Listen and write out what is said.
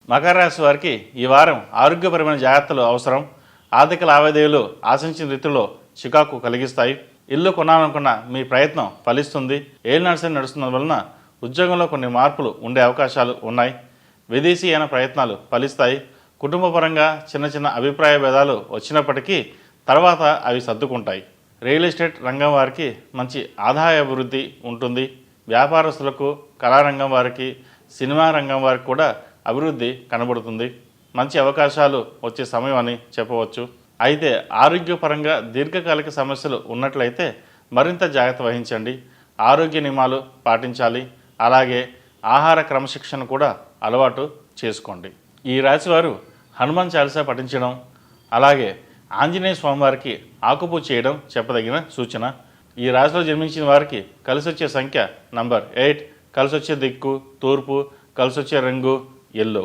మకర రాశి వారికి ఈ వారం ఆరోగ్యపరమైన జాగ్రత్తలు అవసరం. ఆర్థిక లావాదేవీలు ఆశించిన రీతిలో చికాకు కలిగిస్తాయి. ఇల్లు కొనాలనుకున్న మీ ప్రయత్నం ఫలిస్తుంది. ఏళ్ళు నడుస్తున్న వలన ఉద్యోగంలో కొన్ని మార్పులు ఉండే అవకాశాలు ఉన్నాయి. విదేశీయాన ప్రయత్నాలు ఫలిస్తాయి. కుటుంబపరంగా చిన్న చిన్న అభిప్రాయ భేదాలు వచ్చినప్పటికీ తర్వాత అవి సర్దుకుంటాయి. రియల్ ఎస్టేట్ రంగం వారికి మంచి ఆదాయ అభివృద్ధి ఉంటుంది. వ్యాపారస్తులకు, కళారంగం వారికి, సినిమా రంగం వారికి కూడా అభివృద్ధి కనబడుతుంది. మంచి అవకాశాలు వచ్చే సమయం అని చెప్పవచ్చు. అయితే ఆరోగ్యపరంగా దీర్ఘకాలిక సమస్యలు ఉన్నట్లయితే మరింత జాగ్రత్త వహించండి. ఆరోగ్య నియమాలు పాటించాలి. అలాగే ఆహార క్రమశిక్షణ కూడా అలవాటు చేసుకోండి. ఈ రాశివారు హనుమాన్ చాలీసా పఠించడం, అలాగే ఆంజనేయ స్వామివారికి ఆకుపూజ చేయడం చెప్పదగిన సూచన. ఈ రాశిలో జన్మించిన వారికి కలిసి వచ్చే సంఖ్య నంబర్ 8, కలిసి వచ్చే దిక్కు తూర్పు, కలిసి వచ్చే రంగు ఎల్లో.